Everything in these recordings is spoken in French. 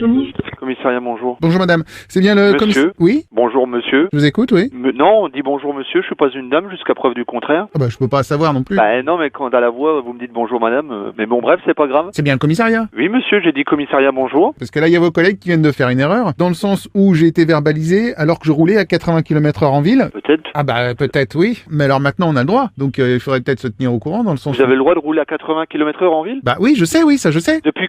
Denis. Commissariat, bonjour. Bonjour madame, c'est bien le Monsieur. Oui, Bonjour monsieur. je vous écoute, oui. Non, on dit bonjour monsieur, je suis pas une dame jusqu'à preuve du contraire. Ah bah je peux pas savoir non plus. Bah non, mais quand à la voix vous me dites bonjour madame, mais bon bref, c'est pas grave. C'est bien le commissariat. Oui monsieur, j'ai dit commissariat, bonjour. Parce que là il y a vos collègues qui viennent de faire une erreur, dans le sens où j'ai été verbalisé alors que je roulais à 80 km/h en ville. Peut-être. Ah bah peut-être oui, mais alors maintenant on a le droit, donc il faudrait peut-être se tenir au courant dans le sens Vous avez le droit de rouler à 80 km/h en ville? Bah oui, je sais, oui, ça je sais. Depuis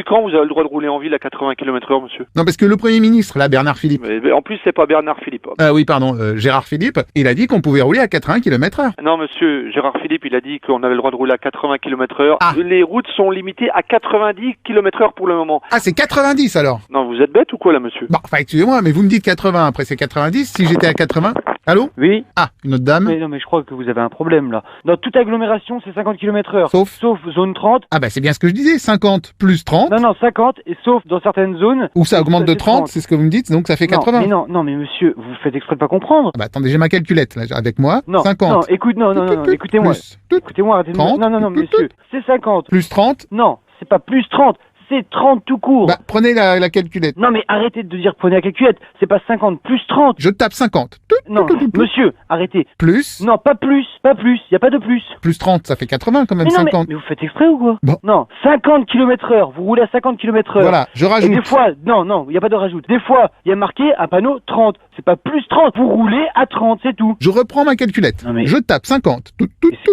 quand vous avez le droit de rouler en ville à 80 km/h monsieur? Non parce que le Premier ministre, là, Bernard Philippe, Mais en plus c'est pas Bernard Philippe. ah oui pardon, Gérard Philippe, il a dit qu'on pouvait rouler à 80 km/h. Non monsieur, Gérard Philippe il a dit qu'on avait le droit de rouler à 80 km/h. Ah. Les routes sont limitées à 90 km/h pour le moment. Ah c'est 90 alors. Non, vous êtes bête ou quoi là monsieur? Bon, enfin excusez-moi, mais vous me dites 80, après c'est 90, si j'étais à 80... Allô? Oui, Ah, une autre dame. mais non, mais je crois que vous avez un problème là. Dans toute agglomération, c'est 50 km/h. Sauf Sauf zone 30. Ah bah c'est bien ce que je disais, 50 plus 30, Non, 50, et sauf dans certaines zones. ou ça augmente de fait 30, c'est ce que vous me dites, donc ça fait 80. Non, mais monsieur, vous faites exprès de pas comprendre. Ah bah attendez, j'ai ma calculette là, avec moi, Non, 50. non, écoute, non, écoutez-moi. Écoutez-moi, arrêtez de 30, Non, monsieur, c'est 50. Plus 30, Non, c'est pas plus 30, c'est 30 tout court. bah prenez la calculette. Non, mais arrêtez de dire prenez la calculette, c'est pas 50 plus 30. Je tape 50. Non, monsieur, arrêtez. Plus, Non, pas plus, y a pas de plus. plus 30, ça fait 80 quand même, Mais non, 50. mais vous faites exprès ou quoi? Bon. Non, 50 km/h, vous roulez à 50 km/h. Voilà, je Et rajoute. des fois, non, il n'y a pas de rajout. Des fois, il y a marqué un panneau 30. C'est pas plus 30. Vous roulez à 30, c'est tout. Je reprends ma calculette. Non, mais- Je tape 50.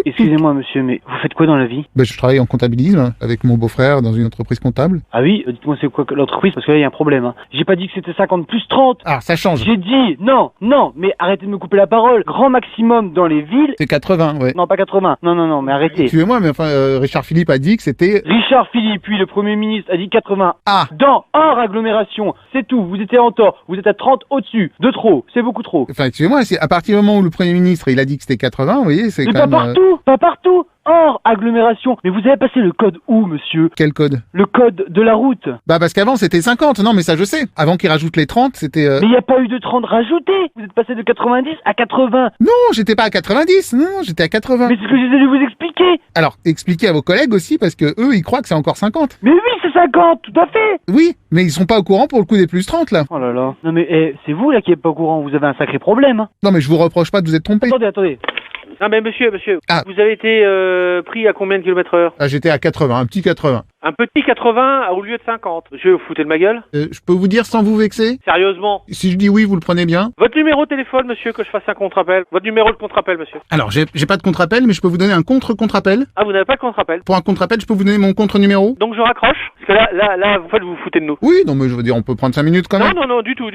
Excusez-moi, monsieur, mais vous faites quoi dans la vie? Bah, je travaille en comptabilisme hein, avec mon beau-frère dans une entreprise comptable. Ah oui, dites-moi c'est quoi que l'entreprise, parce que là, il y a un problème. Hein. J'ai pas dit que c'était 50 plus 30. Ah, ça change. J'ai dit, non, mais arrêtez de me couper la parole. Grand maximum dans les villes. C'est 80, ouais. Non, pas 80. Non, mais arrêtez. Excusez-moi, mais enfin, Richard Philippe a dit que c'était... Richard Philippe, puis le Premier ministre, a dit 80. Ah, Hors agglomération. C'est tout. Vous étiez en tort. Vous êtes à 30 au-dessus. De trop. C'est beaucoup trop. enfin, excusez-moi, c'est à partir du moment où le Premier ministre, il a dit que c'était 80, vous voyez, c'est Mais quand pas même... pas partout. Hors agglomération. Mais vous avez passé le code où, monsieur? Quel code? Le code de la route. Bah parce qu'avant c'était 50, non mais ça je sais. Avant qu'ils rajoutent les 30, c'était... Mais il n'y a pas eu de 30 rajouté. Vous êtes passé de 90 à 80. Non, j'étais pas à 90, non, j'étais à 80. Mais c'est ce que j'essaie de vous expliquer. Alors, expliquez à vos collègues aussi, parce que eux, ils croient que c'est encore 50. Mais oui, c'est 50, tout à fait. Oui, mais ils sont pas au courant pour le coup des plus 30, là. Oh là là. Non mais c'est vous là qui êtes pas au courant. Vous avez un sacré problème. Hein. Non mais je vous reproche pas de vous être trompé. Attendez. Non mais monsieur, Ah. vous avez été pris à combien de kilomètres/heure? Ah, j'étais à 80, un petit 80. Un petit 80 au lieu de 50. Monsieur, vous foutez de ma gueule? Je peux vous dire sans vous vexer? Sérieusement? Si je dis oui, vous le prenez bien? Votre numéro de téléphone, monsieur, que je fasse un contre-appel. Votre numéro de contre-appel, monsieur. Alors, j'ai pas de contre-appel, mais je peux vous donner un contre-contre-appel. Ah, vous n'avez pas de contre-appel? Pour un contre-appel, je peux vous donner mon contre-numéro? Donc je raccroche? Parce que là, en fait, vous vous foutez de nous. Oui, non mais je veux dire, on peut prendre 5 minutes quand même. Non, du tout.